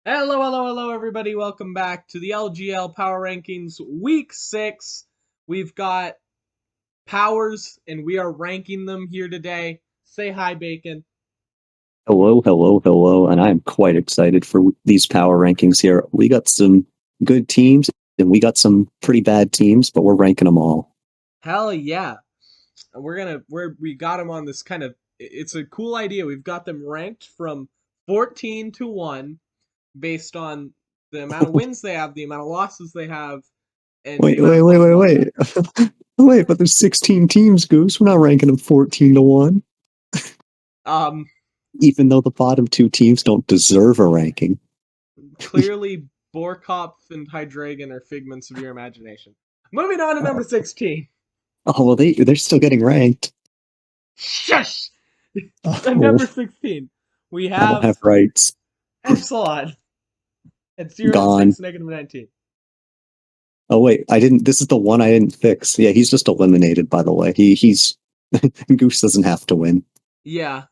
Hello, hello, hello, everybody. Welcome back to the LGL Power Rankings Week 6. We've got powers, and we are ranking them here today. Say hi, Bacon. Hello, hello, hello, and I'm quite excited for these power rankings here. We got some good teams, and we got some pretty bad teams, but we're ranking them all. Hell yeah. We got them on this it's a cool idea. We've got them ranked from 14 to 1 based on the amount of wins they have, the amount of losses they have, and the Wait, amount wait, of wait, wait, Pokemon they wait. have. Wait, but there's 16 teams, Goose. We're not ranking them 14 to 1, Um, even though the bottom two teams don't deserve a ranking. Clearly, Borkopf and Hydreigon are figments of your imagination. Moving on to number Oh, 16. well, they're still getting ranked. Shush! At Oh, number 16, we I don't have have rights. Epsilon at 0 to Gone. 6, negative 19. Oh wait, I didn't. This is the one I didn't fix. Yeah, he's just eliminated. By the way, he's Goose doesn't have to win. Yeah,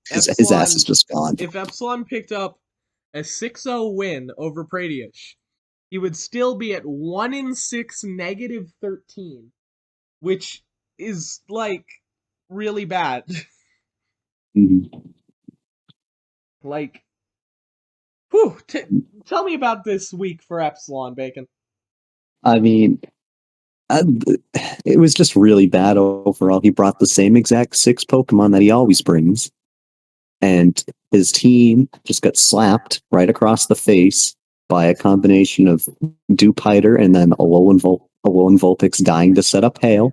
His ass is Epsilon, just gone. if Epsilon picked up a 6-0 win over Pradiush, he would still be at 1 in 6, negative 13, which is, like, really bad. Mhm. Like, whew, tell me about this week for Epsilon, Bacon. I mean, uh, it was just really bad overall. He brought the same exact six Pokemon that he always brings, and his team just got slapped right across the face by a combination of Dupiter and then Alolan Vulpix dying to set up Hail.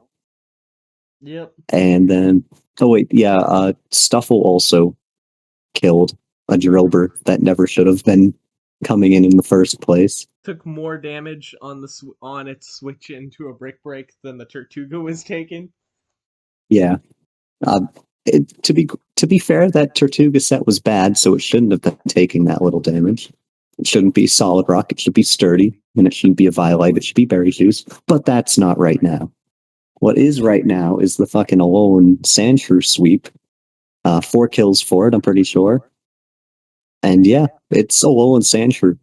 Yep. And then, oh wait, yeah, Stuffle also killed a Drillbur that never should have been coming in the first place. Took more damage on on its switch into a Brick Break than the Tortuga was taking. Yeah. Uh, to be fair, that Tortuga set was bad, so it shouldn't have been taking that little damage. It shouldn't be Solid Rock. It should be Sturdy, and it shouldn't be a Violite. It should be Berry Juice. But that's not right now. What is right now is the fucking Alolan Sandshrew sweep. 4 kills for it, I'm pretty sure. And yeah, it's Alolan Sandshrew.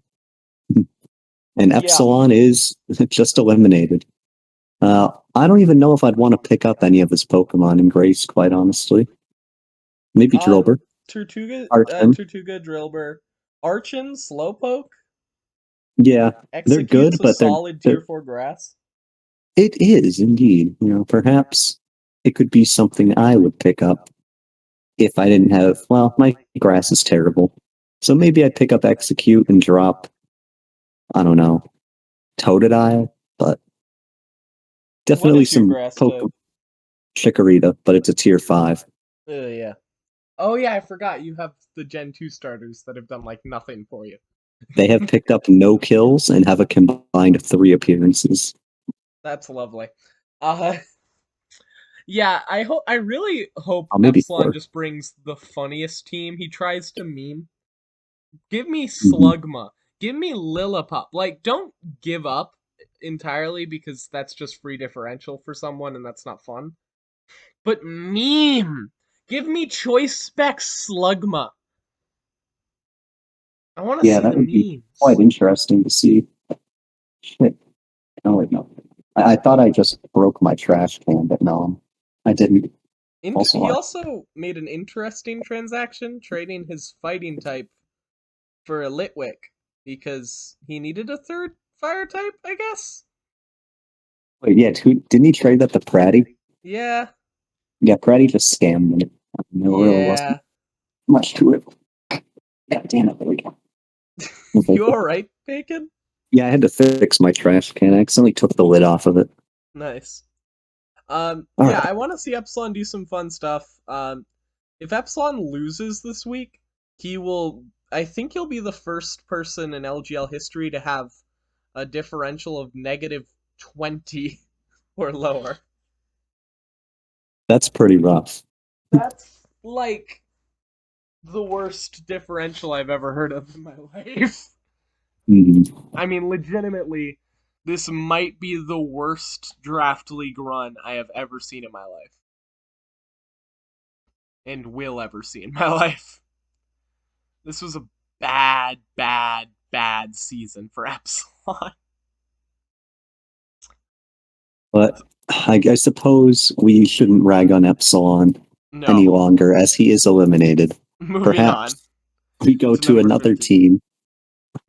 And Yeah. Epsilon is just eliminated. I don't even know if I'd want to pick up any of his Pokemon in Grace, quite honestly. Maybe Um, Drillbur. Archon. Tortuga, Drillbur, Archon, Slowpoke Yeah, they're good, executes a but solid they're tier 4 grass. it is indeed. Perhaps it could be something I would pick up if I didn't have. Well, my grass is terrible, so maybe I'd pick up Execute and drop. I don't know, Totodile, but What definitely is your some grass type? Pokemon Chikorita, but it's a tier 5. Yeah. Oh yeah, I forgot you have the Gen 2 starters that have done like nothing for you. They have picked up no kills and have a combined 3 appearances. That's lovely. Uh yeah, I really hope Maybe Epsilon 4. just brings the funniest team. He tries to meme. Give me Mhm. Slugma. Give me Lillipup. Like, don't give up entirely because that's just free differential for someone and that's not fun. But meme. Give me Choice Spec Slugma. I want to Yeah, see that the would be quite memes. interesting to see. Shit. Oh, wait, no. I thought I just broke my trash can, but no, I didn't. Also, He also made an interesting transaction trading his fighting type for a Litwick because he needed a third fire type, I guess. wait, yeah, didn't he trade that to Pratty? Yeah. Yeah, Pratty just scammed me. There really wasn't Yeah. much to it. Yeah, damn it, there we go. Okay. You alright, Bacon? Yeah, I had to fix my trash can. I accidentally took the lid off of it. Nice. All Yeah, right. I want to see Epsilon do some fun stuff. If Epsilon loses this week, he will. I think he'll be the first person in LGL history to have a differential of negative 20 or lower. That's pretty rough. That's like the worst differential I've ever heard of in my life. Mhm. I mean, legitimately, this might be the worst draft league run I have ever seen in my life. And will ever see in my life. This was a bad, bad, bad season for Epsilon. But I suppose we shouldn't rag on Epsilon any No. longer, as he is eliminated. Moving on Perhaps we go to to number another 15. team.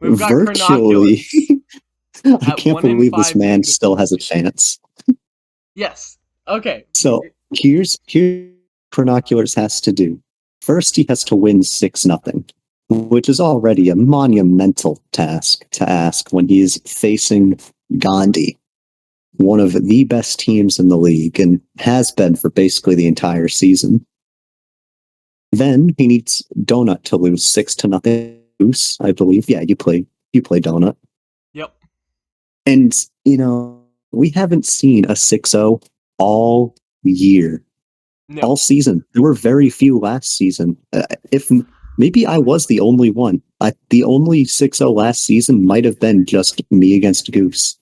We've got Virtually. Chronoculars I at can't 1 in believe this 5 man being still has a defeated. chance. Yes. Okay. So here's Chronoculars has to do. First, he has to win 6-0, which is already a monumental task to ask when he is facing Gandhi, one of the best teams in the league, and has been for basically the entire season. Then he needs Donut to lose 6-0. I believe. Yeah, you play Donut. Yep. And we haven't seen a 6-0 all year. No. All season. There were very few last season. If maybe I was the only one. The only 6-0 last season might have been just me against Goose.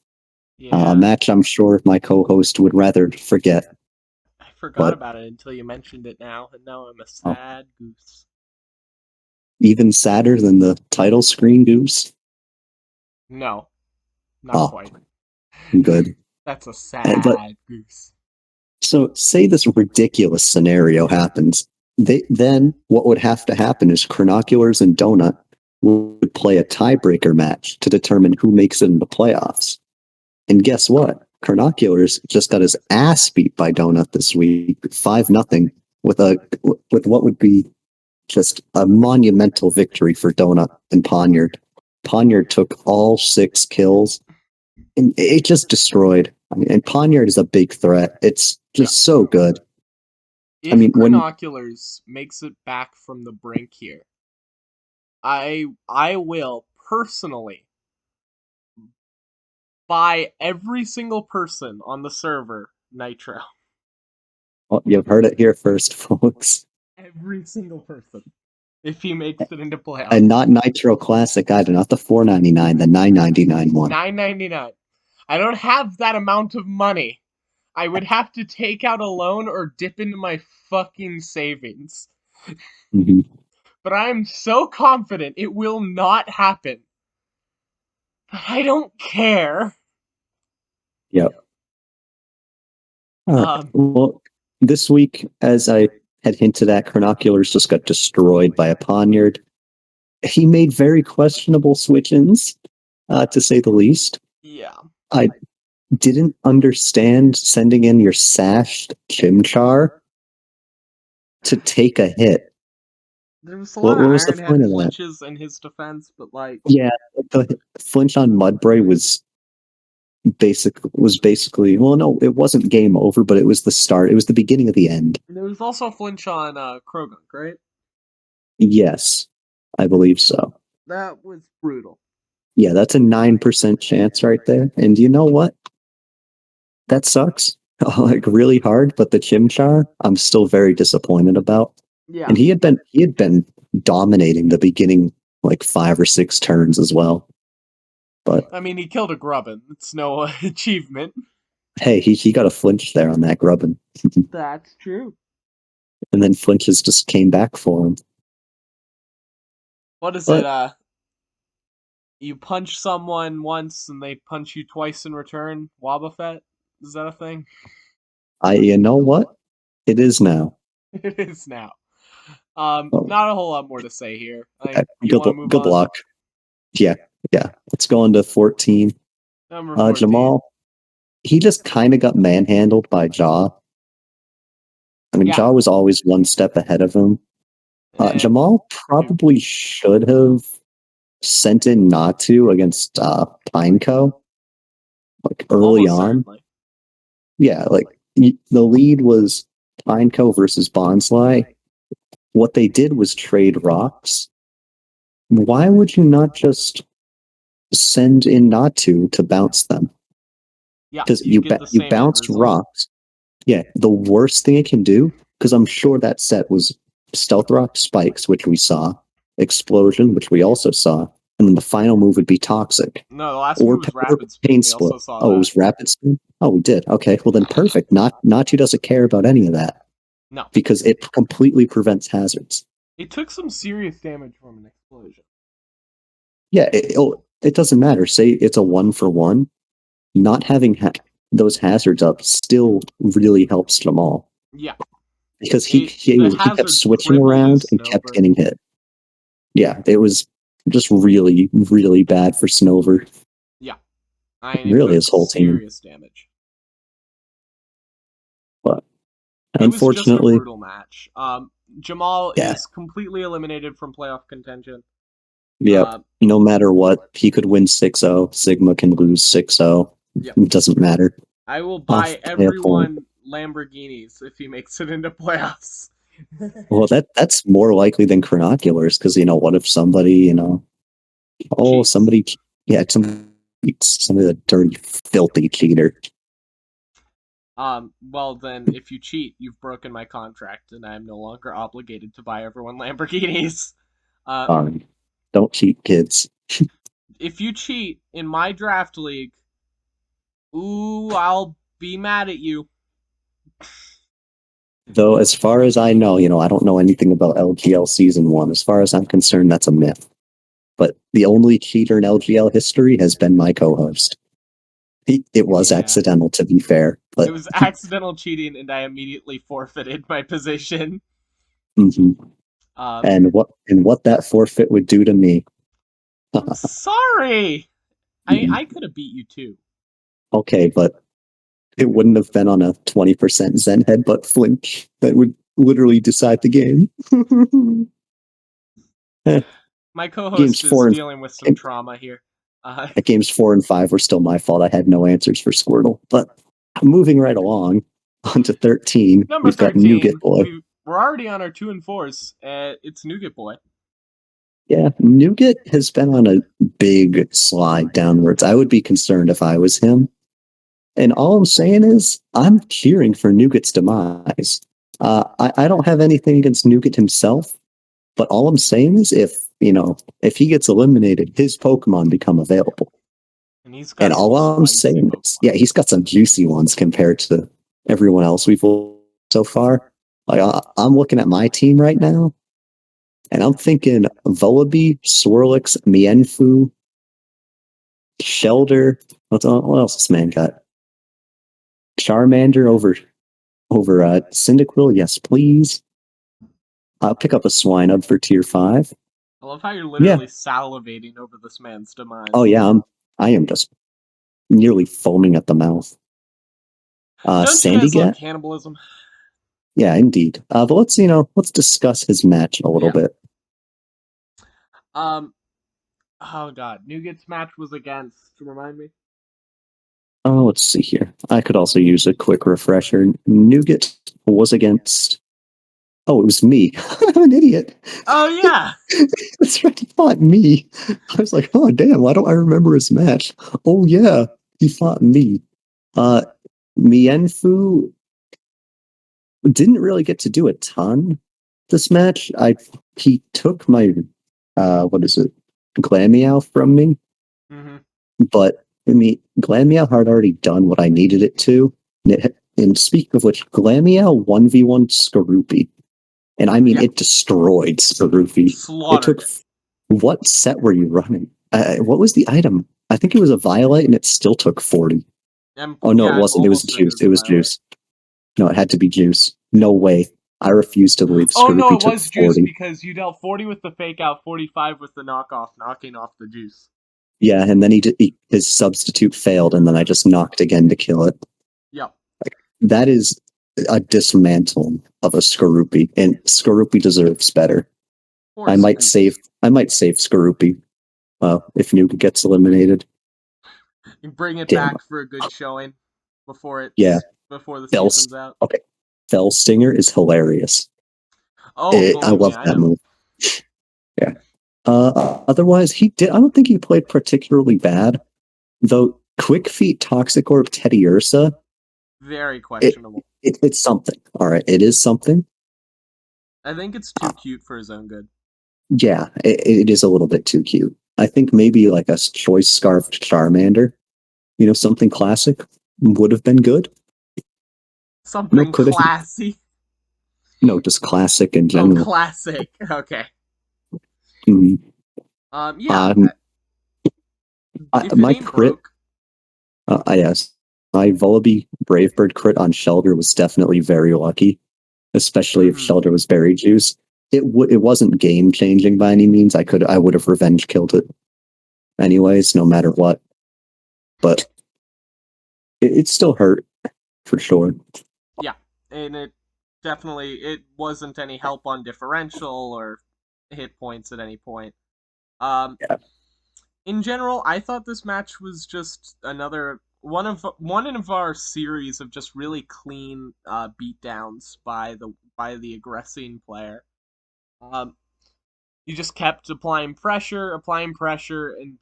Yeah. A match I'm sure my co-host would rather forget. I forgot But about it until you mentioned it now, and now I'm a oh, sad goose. even sadder than the title screen, Goose. No, not Oh, quite. good. That's a But sad goose. so say this ridiculous scenario happens. Then what would have to happen is Chronoculars and Donut would play a tiebreaker match to determine who makes it in the playoffs. And guess what? Chronoculars just got his ass beat by Donut this week, 5-0, with what would be just a monumental victory for Donut and Poniard. Poniard took all 6 kills, and it just destroyed. I mean, and Poniard is a big threat. It's Yeah. just so good. I If mean, when Chronoculars makes it back from the brink here, I will personally buy every single person on the server Nitro. well, you've heard it here first, folks, Every single person. If he makes it into playoffs. and not Nitro Classic either, not the $4.99, the $9.99 one. $9.99. I don't have that amount of money. I would have to take out a loan or dip into my fucking savings. Mm-hmm. But I am so confident it will not happen. But I don't care. Yep. All right. Well, this week, as I had hinted at, Chronoculars just got destroyed by a Poniard. He made very questionable switch-ins, to say the least. Yeah. I didn't understand sending in your sashed Chimchar to take a hit. There was a What lot of was the Iron point Head of that? flinches in his defense, but like Yeah, the flinch on Mudbray was basically, well, no, it wasn't game over, but it was the start. It was the beginning of the end. there was also a flinch on Krogunk, right? Yes, I believe so. That was brutal. Yeah, that's a 9% chance right there. And you know what? That sucks. Like really hard, but the Chimchar, I'm still very disappointed about. Yeah. And he had been dominating the beginning like 5 or 6 turns as well. But I mean, he killed a Grubbin. It's no achievement. hey, he got a flinch there on that Grubbin. That's true. And then flinches just came back for him. What is But it? You punch someone once and they punch you twice in return? Wobbuffet? Is that a thing? you know what? It is now. It is now. Oh, Not a whole lot more to say here. You good want to move good on? luck. Yeah. Let's go on to 14. Number 14. Jamal, he just kind of got manhandled by Jaw. I mean, Yeah. Jaw was always one step ahead of him. Jamal probably should have sent in Natu against Pineco, like early Almost on. certainly. Yeah, like the lead was Pineco versus Bonsly. What they did was trade rocks. Why would you not just send in Natu to bounce them? Yeah, Because you get the you same end bounced result. rocks. Yeah, the worst thing it can do, because I'm sure that set was Stealth Rock Spikes, which we saw, Explosion, which we also saw, and then the final move would be Toxic. No, the last Or, move was or Rapid Spin. Pain We Split. also saw Oh, that. it was Rapid Spin? Oh, we did. Okay, well then perfect. Natu doesn't care about any of that. No. Because it completely prevents hazards. It took some serious damage from an explosion. Yeah, it doesn't matter. Say it's a 1-for-1. Not having those hazards up still really helps Jamal Yeah. because The he kept hazards switching crippled around his and kept snowbird. getting hit. Yeah, it was just really, really bad for Snover. Yeah. It Really, took his whole team. serious damage. But It was just a unfortunately, brutal match. Jamal yeah, is completely eliminated from playoff contention. yep. Uh, No matter what, he could win 6-0. Sigma can lose 6-0. yep. It doesn't matter. I will Off buy by a point. everyone Lamborghinis if he makes it into playoffs. Well, that's more likely than Chronoculars because what if somebody Cheats. somebody yeah somebody a dirty filthy cheater. Well then, if you cheat, you've broken my contract, and I am no longer obligated to buy everyone Lamborghinis. Uh, Um, don't cheat, kids. if you cheat in my draft league, ooh, I'll be mad at you. Though, as far as I know, I don't know anything about LGL Season 1. As far as I'm concerned, that's a myth. But the only cheater in LGL history has been my co-host. It was Yeah. accidental, to be fair, It but was accidental cheating, and I immediately forfeited my position. mhm. Um, and what that forfeit would do to me. I'm sorry. I Mhm. could have beat you too. Okay, but it wouldn't have been on a 20% Zen headbutt flinch that would literally decide the game. Eh, My games co-host is four and dealing with some trauma here. Uh, games 4 and 5 were still my fault. I had no answers for Squirtle. But moving right along on to 13, Number we've got Nougat 13. Boy. We're already on our 2 and 4s. It's Nougat Boy. Yeah, Nougat has been on a big slide downwards. I would be concerned if I was him. And all I'm saying is, I'm cheering for Nougat's demise. I don't have anything against Nougat himself, but all I'm saying is, if he gets eliminated, his Pokemon become available. And he's And got some all I'm spicy saying is, Pokemon. yeah, he's got some juicy ones compared to everyone else we've so far. Like I'm looking at my team right now, and I'm thinking Vullaby, Swirlix, Mienfoo, Shelder. What else this man got? Charmander over Cyndaquil, yes please. I'll pick up a Swinub for tier 5. I love how you're Yeah. literally salivating over this man's Oh demise. yeah, I am just nearly foaming at the mouth. Don't you guys love Sandygat? cannibalism? Yeah, indeed. But let's discuss his match a little Yeah. bit. Um. Oh god, Nougat's match was against. Remind me. Oh, let's see here. I could also use a quick refresher. Nougat was against. Oh, it was me. I'm an idiot. Oh yeah. That's right. He fought me. I was like, oh damn, why don't I remember his match? Oh yeah, he fought me. Uh, Mienfoo didn't really get to do a ton this match. He took my what is it, Glameow from me, Mm-hmm. but I mean Glameow had already done what I needed it to. And speaking of which, Glameow 1v1 Skorupi. And I mean Yeah. it destroyed Skorupi. It Slaughtered took it. what set were you running? What was the item? I think it was a Violet and it still took 40. Oh no, it I'm wasn't. It was almost certain it juice. was It a was violet. juice. No, it had to be juice. No way. I refuse to believe Oh no, Skorupi it took was juice 40. because you dealt 40 with the fake out, 45 with the knockoff, knocking off the juice. Yeah, and then his substitute failed, and then I just knocked again to kill it. Yep. That is a dismantle of a Skorupi, and Skorupi deserves better. Or I might Scoops. save Skorupi if Nuka gets eliminated. You bring it Damn. back for a good showing Yeah, before the Fell. season's out. Okay, Fell Stinger is hilarious. Oh, I believe me, love I that know. move. Yeah. Otherwise, he did. I don't think he played particularly bad, though. Quick Feet, Toxic Orb, Teddy Ursa. Very It, questionable. it's something. All right, it is something. I think it's Uh, too cute for his own good. yeah, it is a little bit too cute. I think maybe like a choice scarfed Charmander, something classic would have been good. No, Something could have. classy. No, just classic in Oh, general. classic. Okay. Mhm. Yeah. If it My ain't crit, broke, yes, my Vullaby Bravebird crit on Shelter was definitely very lucky, especially if mm-hmm. Shelter was Berry Juice. It wasn't game changing by any means. I would have revenge killed it anyways, no matter what. But it still hurt for sure. Yeah, and it wasn't any help on differential or hit points at any point. Um, Yeah. in general, I thought this match was just another one of our series of just really clean beatdowns by the aggressing player. Um, he just kept applying pressure, and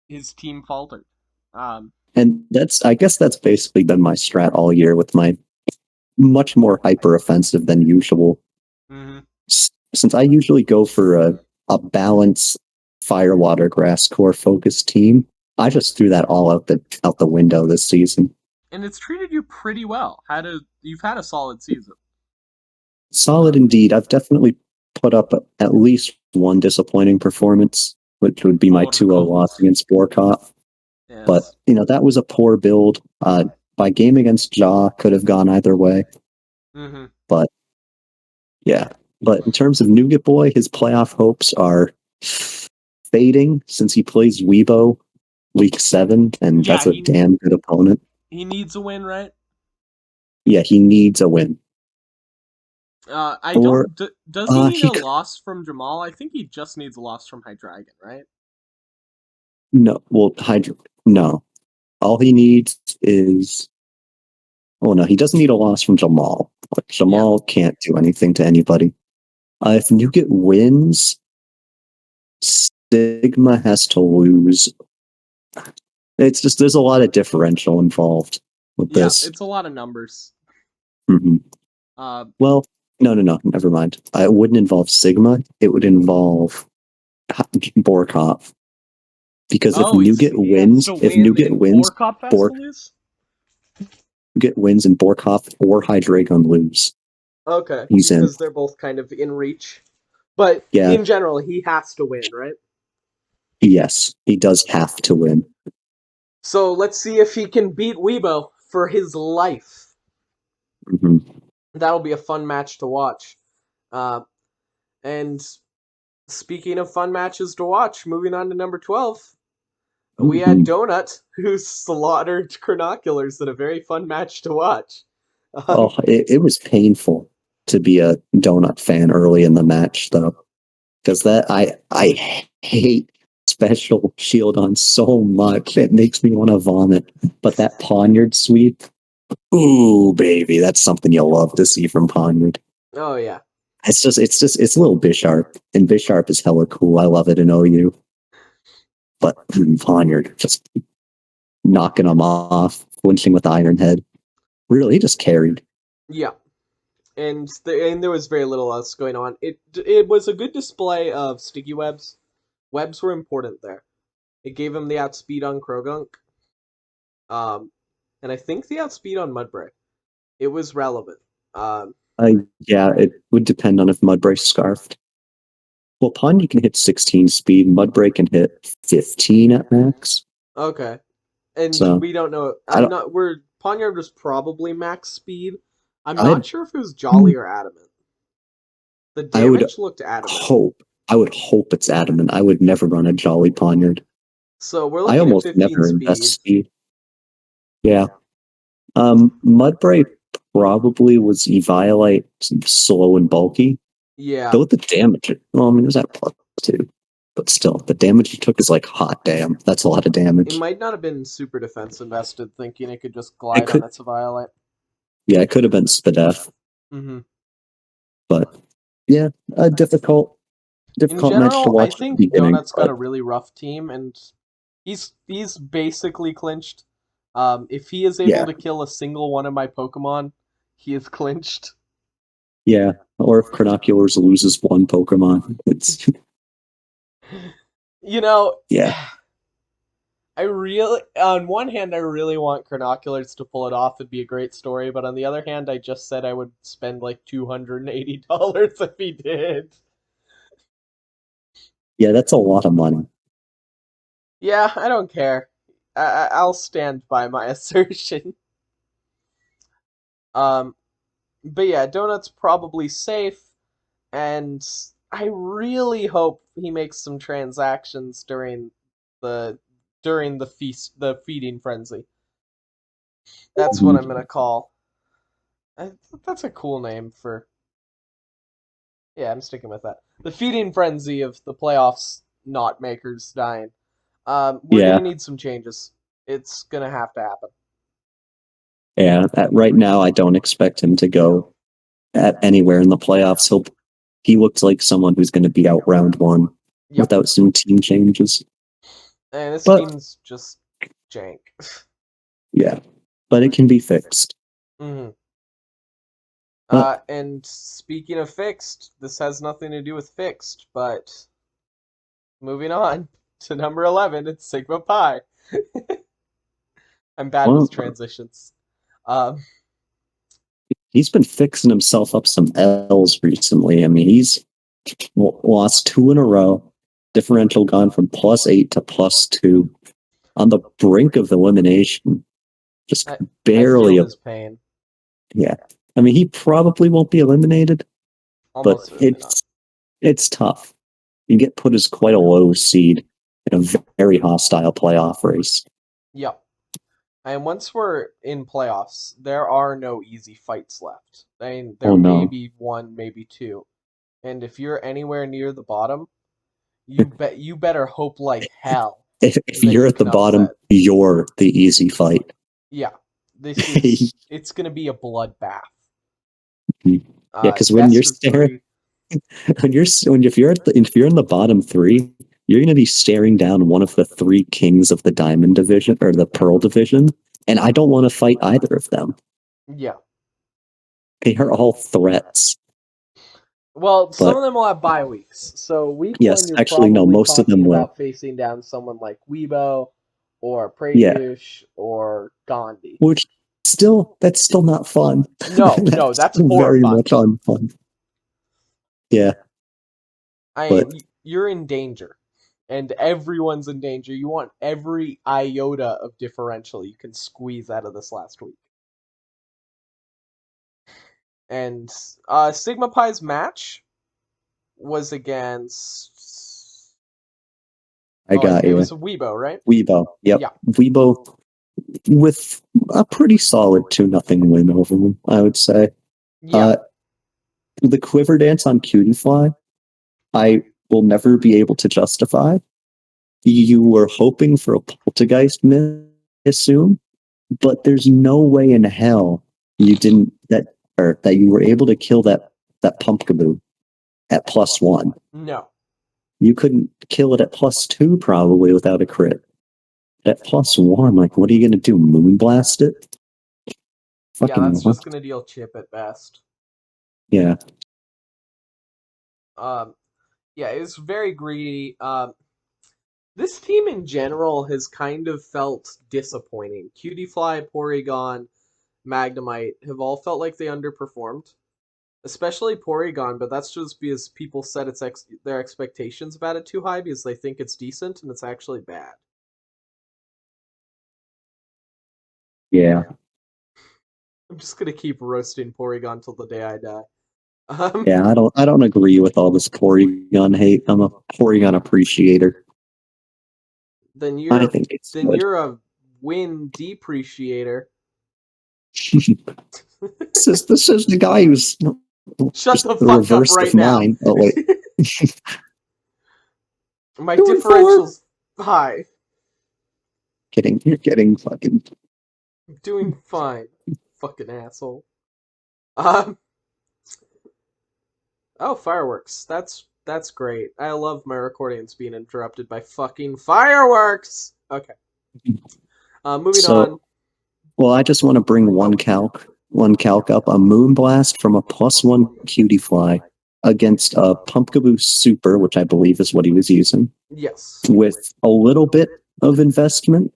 his team faltered. Um, And I guess that's basically been my strat all year with my much more hyper offensive than usual. mhm. Since I usually go for a balanced fire, water, grass core focused team, I just threw that all out the window this season. And it's treated you pretty well. You've had a solid season. Solid indeed. I've definitely put up at least one disappointing performance, which would be my Oh, 2-0 loss against Borkov. But, yes. that was a poor build. My game against Jaw could have gone either way. Mm-hmm. But, yeah. But in terms of Nougat Boy, his playoff hopes are fading since he plays Weibo week 7, and Yeah, that's a damn good opponent. he needs a win, right? Yeah, he needs a win. I Or don't. Does he need he a could, loss from Jamal? I think he just needs a loss from Hydreigon, right? no, well, Hydra, no. All he needs is, oh no, he doesn't need a loss from Jamal. Like, Yeah. Jamal can't do anything to anybody. If Nougat wins, Sigma has to lose. It's just, there's a lot of differential involved with Yeah, this. it's a lot of numbers. Hmm. Uh, Well, no, never mind. It wouldn't involve Sigma. It would involve Borkov. Because oh, he has to If win, Nougat and wins, Borkop has to Bork lose. Nougat wins, and Borkov or Hydreigon lose. Okay, He's in. because they're both kind of in reach. But Yeah. in general, he has to win, right? Yes, he does have to win. So let's see if he can beat Weibo for his life. Hmm. That'll be a fun match to watch. Uh, and speaking of fun matches to watch, moving on to number 12, we had Hmm. Donut, who slaughtered Chronoculars in a very fun match to watch. Oh, it was painful to be a Donut fan early in the match, though, because I hate special shield on so much. It makes me want to vomit. But that Poniard sweep, ooh, baby, that's something you'll love to see from Poniard. Oh, yeah. It's a little Bisharp, and Bisharp is hella cool. I love it in OU. But Poniard just knocking him off, flinching with Iron Head. Really, he just carried. Yeah. And there was very little else going on. It was a good display of sticky webs. Webs were important there. It gave him the outspeed on Krogunk. Um, and I think the outspeed on Mudbray. It was relevant. Um, Yeah, it would depend on if Mudbray scarfed. Well, Pony can hit 16 speed. Mudbray can hit 15 at max. okay. And So we don't know. I I'm don't. not. We're Ponyard was probably max speed. I'm I'd. not sure if it was Jolly or Adamant. The I would damage looked adamant. hope. I would hope it's adamant. I would never run a Jolly Poniard. So we're I looking at almost 15 never invest speed. speed. Yeah. Mudbray probably was Eviolite slow and bulky. Yeah. Though the damage, well, I mean, it was at +2. But still, the damage he took is like hot damn. That's a lot of It damage. might not have been super defense invested, thinking it could just It glide on could, its Violite. yeah, it could have been Spadef, Mm-hmm. but yeah, a In difficult match to general, I watch at the think beginning. Donut's got But a really rough team, and he's basically clinched. If he is able yeah, to kill a single one of my Pokemon, he is clinched. yeah. Or if Chronoculars loses one Pokemon, it's You know, yeah, on one hand, I really want Chronoculars to pull it off. It'd be a great story, but on the other hand, I just said I would spend like $280 if he did. yeah. That's a lot of money. Yeah, I don't care. I'll stand by my assertion. Um, but yeah, Donut's probably safe, and I really hope he makes some transactions the the feast, the feeding frenzy. That's what I'm gonna call. I, that's a cool name for. Yeah, I'm sticking with that. The feeding frenzy of the playoffs not makers dying. We're Yeah, gonna need some changes. It's gonna have to happen. yeah. Right now, I don't expect him to go at anywhere in the playoffs. He looks like someone who's going to be out round one Yep. without some team changes. And this But team's just jank. yeah, but it can be fixed. hmm But and speaking of fixed, this has nothing to do with fixed, but moving on to number 11, it's Sigma Pi. I'm bad with well, transitions. Um, he's been fixing himself up some L's recently. I mean, he's lost two in a row. Differential gone from +8 to +2 on the brink of elimination. Just I, I feel barely. his pain. Yeah. I mean, he probably won't be eliminated, but Almost certainly not. it's tough. You get put as quite a low seed in a very hostile playoff race. Yep. And once we're in playoffs, there are no easy fights left. I mean, there Oh may no. be one, maybe two. And if you're anywhere near the bottom, you better hope like hell If that you're you at the can bottom, upset. you're the easy fight. Yeah, this Yeah, is it's gonna be a bloodbath. because when you're Best of staring, three. if you're if you're in the bottom three, you're going to be staring down one of the three kings of the Diamond division or the Pearl division, and I don't want to fight either of them. Yeah. They are all threats. Well, some But of them will have bye weeks. So week one, yes, you're actually, no, probably most of talking them will. about facing down someone like Weibo or Yeah, Pratyush or Gandhi. which still that's still not fun. No, no, That's that's still very horrifying. much unfun. Yeah, I but mean, you're in danger, and everyone's in danger. You want every iota of differential you can squeeze out of this last week. And Sigma Pi's match was against. I Oh, got it you. was Weibo, right? Weibo. Yep. Yeah, Weibo with a pretty solid 2-0 win over him, I would say. yeah, Uh, the quiver dance on Cutie Fly, I will never be able to justify. You were hoping for a poltergeist miss, I assume, but there's no way in hell you didn't that or that you were able to kill that pumpkaboo at +1. no, You couldn't kill it at +2 probably without a crit. At +1, like what are you gonna do? Moonblast it? yeah. Fucking That's just what? gonna deal chip at best. Yeah. Um, yeah, it was very greedy. This team in general has kind of felt disappointing. Cutiefly, Porygon, Magnemite have all felt like they underperformed, especially Porygon. But that's just because people set their expectations about it too high because they think it's decent and it's actually bad. Yeah. I'm just gonna keep roasting Porygon till the day I die. Yeah, I don't agree with all this Porygon hate. I'm a Porygon appreciator. then I you're think it's then good. you're a win depreciator. This is the guy who's Shut just the the fuck up reverse right of now. mine. Oh wait. My Doing four. differential's high. Kidding. You're getting fucking I'm doing fine. Fucking asshole. Um. Oh, fireworks. That's great. I love my recordings being interrupted by fucking fireworks. Okay. Moving on. so well, I just want to bring Oh, one calc up. A Moonblast from a +1 cutie fly against a Pumpkaboo Super, which I believe is what he was using, yes. with a little bit of investment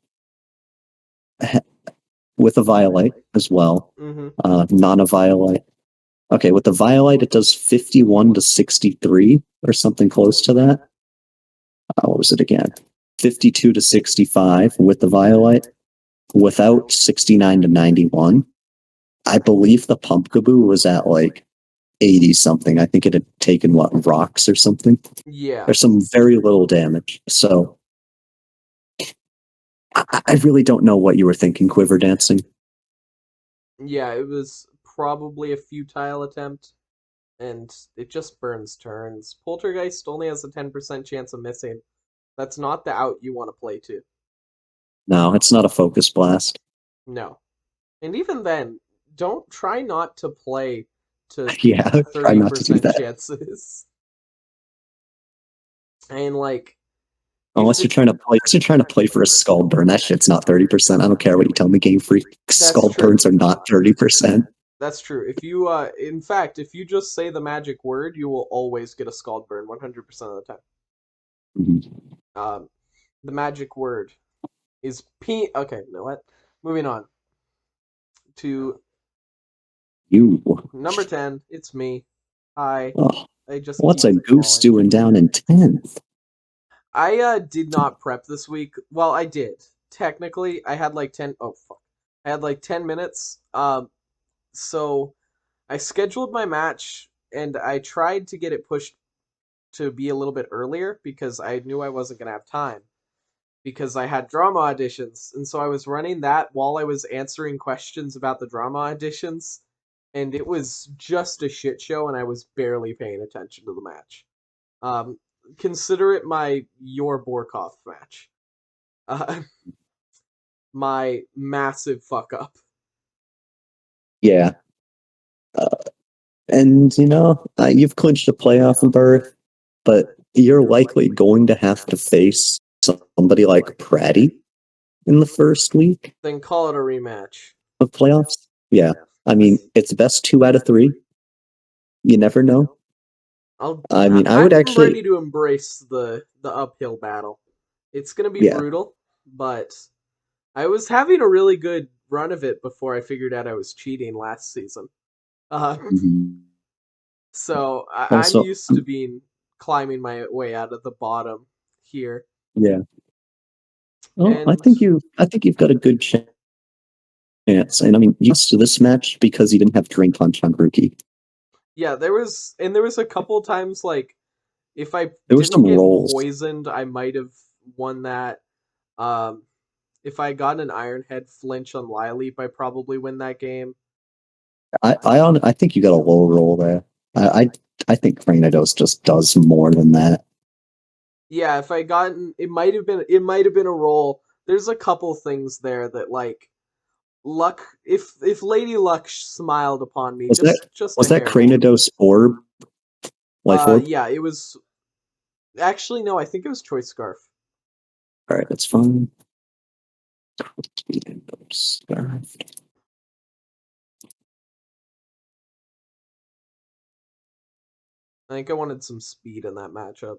with a Violite as well. Mm-hmm. Not a Violite. Okay, with the Violite, it does 51 to 63 or something close to that. What was it again? 52 to 65 with the Violite, without 69 to 91. I believe the Pumpkaboo was at like 80 something. I think it had taken rocks or something, Yeah. or some very little damage. So I really don't know what you were thinking, Quiver Dancing. Yeah, it was probably a futile attempt, and it just burns turns. Poltergeist only has a 10% chance of missing. That's not the out you want to play to. No, it's not a focus blast. No. And even then, don't try not to play to Yeah, try not to do 30% that. chances. And like, if Unless the you're trying to play for a skull burn, that shit's not 30%. I don't care what you tell me, Game Freak. that's Skull true. burns are not 30%. That's true. If you in fact, if you just say the magic word, you will always get a scald burn 100% of the time. Mhm. Um the magic word is P. Okay, you know what? Moving on to You. number 10. It's me. Hi. Oh, I just what's keep a goose falling. doing down in 10th? I did not prep this week. Well, I did. Technically, I had like 10. Oh fuck. I had like 10 minutes. So I scheduled my match and I tried to get it pushed to be a little bit earlier because I knew I wasn't going to have time because I had drama auditions. And so I was running that while I was answering questions about the drama auditions. And it was just a shit show, and I was barely paying attention to the match. Um, Consider it my Your Borkov match. Uh, my massive fuck up. Yeah. Uh, and, you've clinched a playoff berth, but you're likely going to have to face somebody like Pratty in the first week Then call it a rematch. of playoffs. Yeah. I mean, it's best 2 out of 3. You never know. I mean, I would I'm actually, ready to embrace the uphill battle. It's gonna be yeah. brutal, but I was having a really good run of it before I figured out I was cheating last season. Uh, Mhm. so I'm Also, used to being climbing my way out of the bottom here, yeah. Well, and I think you've got a good chance. And I mean, you lost to this match because you didn't have Drain Punch on Grookey. yeah, there was a couple times like if I There were didn't some get rolls. poisoned, I might have won that. Um, if I got an Iron Head flinch on Lileap, I probably win that game. I think you got a low roll there. I I think Cranidos just does more than that. Yeah, if I gotten it might have been a roll. There's a couple things there that like luck if Lady Luck smiled upon me Was that just a was that hair more. Cranidos orb? Life orb? Yeah, it was actually no, I think it was Choice Scarf. Alright, that's fine. Scarf. I think I wanted some speed in that matchup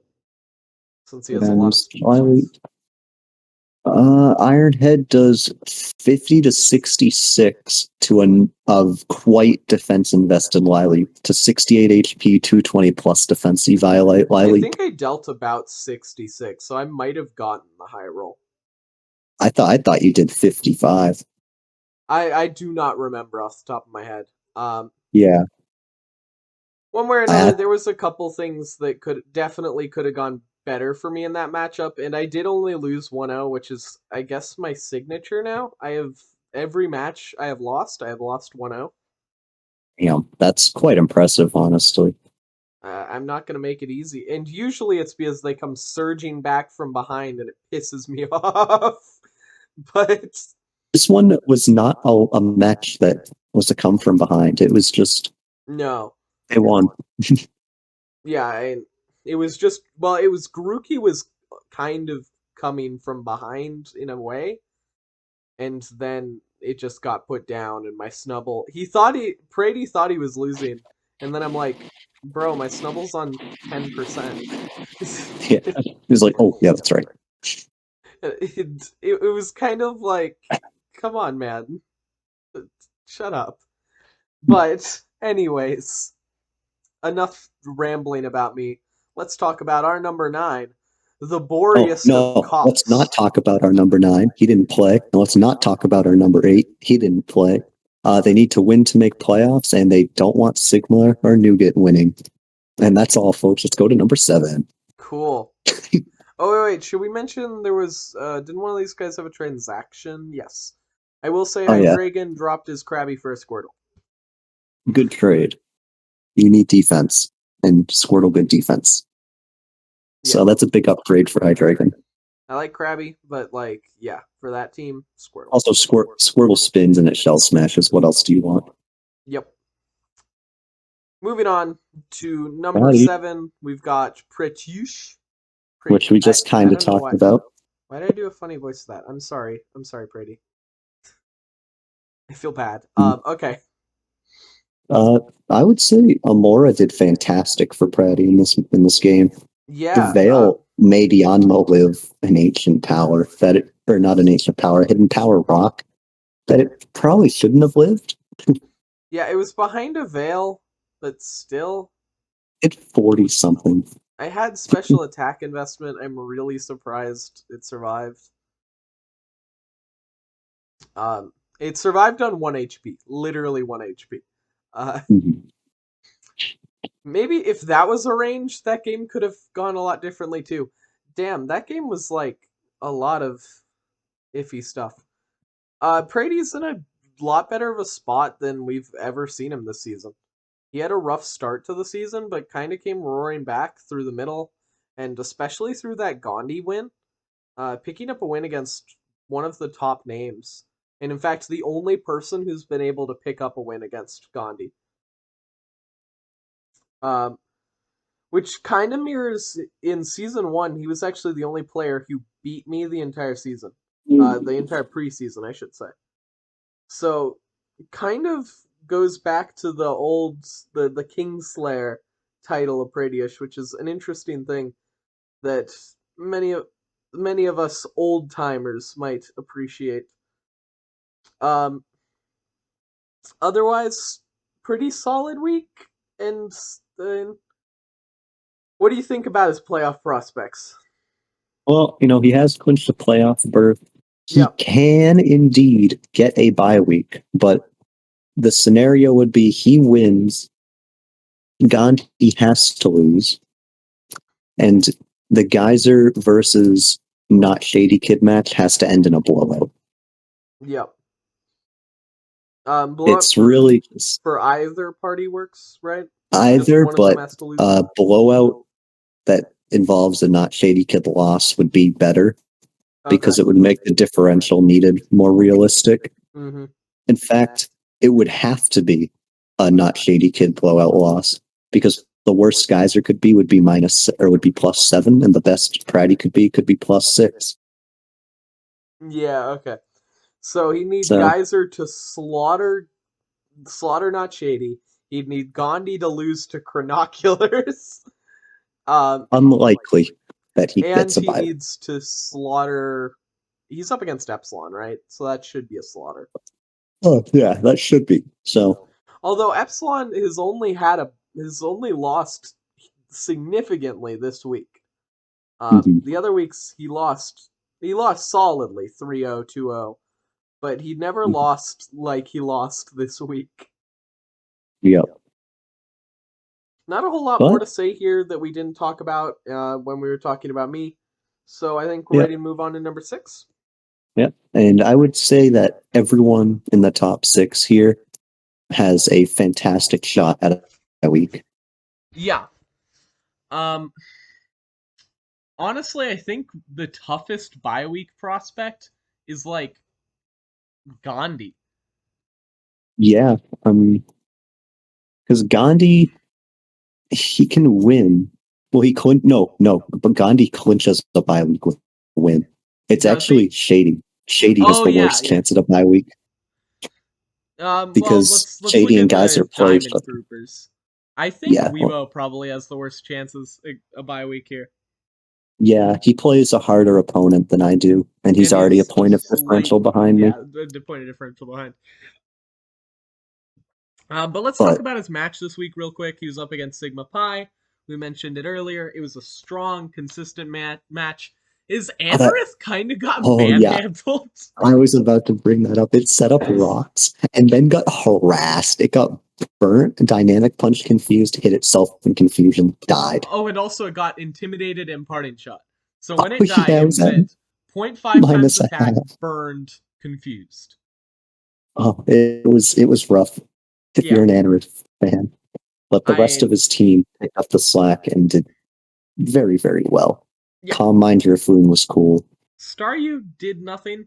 since he has a lot of Revenge. speed moves. Ironhead does 50 to 66 to an of quite defense invested Lily to 68 HP, 220 plus defensive Violate I Lily. think I dealt about 66, so I might have gotten the high roll. I thought you did 55. I do not remember off the top of my head. Um, Yeah. One way or I, another, there was a couple things that could have gone better for me in that matchup, and I did only lose 1-0, which is I guess my signature now. I have every match I have lost 1-0. that's quite impressive, honestly. I'm not gonna make it easy, and usually it's because they come surging back from behind, and it pisses me off. But This one was not a match that was a come from behind. It was just no, they won. yeah, it was just it was Garuki was kind of coming from behind in a way, and then it just got put down, and my snubble Brady thought he was losing, and then I'm like, bro, my snubble's on 10%. Yeah. It was like, oh yeah, that's right. It was kind of like, come on, man, shut up. But anyways, enough rambling about me. Let's talk about our number 9. Oh, laborious of no, let's not cops. talk about our number 9. He didn't play. And let's not talk about our number 8. He didn't play. They need to win to make playoffs, and they don't want Sigma or Nougat winning. And that's all, folks. Let's go to number 7. Cool. Oh wait, should we mention there was didn't one of these guys have a transaction? Yes. I will say Oh, yeah. Hydreigon dropped his Krabby for a Squirtle. Good trade. You need defense, and Squirtle good defense. Yeah. So that's a big upgrade for Hydreigon. I like Krabby, but like, yeah, for that team, Squirtle. Also, Squirtle spins and it shell smashes. What else do you want? Yep. Moving on to number Right. 7, we've got Pretush. Which we just I kind of don't know talked why. about. Why did I do a funny voice to that? I'm sorry. I'm sorry, Brady. I feel bad. Mm. Okay. I would say Amora did fantastic for Pratty in this game. The Yeah. Veil made Yanmo live an ancient power that it, or not an ancient power, a hidden power rock that it probably shouldn't have lived. Yeah, it was behind a veil, but still. It 40 something. I had special attack investment. I'm really surprised it survived. It survived on 1 HP. Literally 1 HP. Mhm. Maybe if that was arranged, that game could have gone a lot differently too. Damn, that game was like a lot of iffy stuff. Prady's in a lot better of a spot than we've ever seen him this season. He had a rough start to the season, but kind of came roaring back through the middle, and especially through that Gandhi win, picking up a win against one of the top names, and in fact, the only person who's been able to pick up a win against Gandhi. Um, which kind of mirrors in season 1, he was actually the only player who beat me the entire season. The entire preseason, I should say. So, kind of goes back to the old the Kingslayer title of Pradiesh, which is an interesting thing that many of us old timers might appreciate. Um, Otherwise, pretty solid week. And what do you think about his playoff prospects? Well, he has clinched a playoff berth. He Yep. can indeed get a bye week, but the scenario would be he wins, Gandhi has to lose, and the Geyser versus Not Shady Kid match has to end in a blowout. Yep. Blow up It's really just for either party works, right? Just either, one of them but has to lose. blowout that involves a Not Shady Kid loss would be better Okay. because it would make the differential needed more realistic. Mm-hmm. In fact, it would have to be a Not Shady Kid blowout loss because the worst Geyser could be would be +7, and the best Pratty could be +6. Yeah. Okay. So he need So Geyser to slaughter not shady. He'd need Gandhi to lose to Chronoculars. um, unlikely that he and gets a he bye. needs to slaughter. He's up against Epsilon, right? So that should be a slaughter. Oh yeah, that should be. So Although Epsilon has only lost significantly this week. mhm, The other weeks he lost solidly 3-0, 2-0, but he never mhm. lost like he lost this week. Yeah, Not a whole lot more but to say here that we didn't talk about when we were talking about me. So I think we're yeah, ready to move on to number 6. yeah. And I would say that everyone in the top 6 here has a fantastic shot at a week. Yeah. Um, Honestly, I think the toughest bye week prospect is like Gandhi. Yeah, because Gandhi, he can win. Well, he couldn't. No, but Gandhi clinches the bye week with a win. It's Does he? actually Shady. Shady has Oh the yeah, worst yeah. chance at a bye week Well, because let's look Shady at and Geyser the play each diamond other. groupers. I think Yeah, well, Weibo probably has the worst chances a bye week here, yeah, he plays a harder opponent than I do, and he's and already a he's point of slight. differential behind me. Yeah, the point of differential behind. But let's talk But about his match this week real quick. He was up against Sigma Pi, We mentioned it earlier. It was a strong, consistent match. His Oh, that, Anorith kind of got oh yeah, manhandled. I was about to bring that up. It set up rocks and then got harassed. It got burnt, dynamic punch confused, hit itself in confusion, died. Oh, and also it got intimidated and parting shot. So Oh when it died, yeah, it it was was at at 0.5 times minus a half. attack, burned, confused. Oh, it was rough if Yeah, you're an Anorith fan. But the rest I of his team picked up the slack and did very, very well. yeah. Calm Mind Drifloon was cool. Staryu did nothing.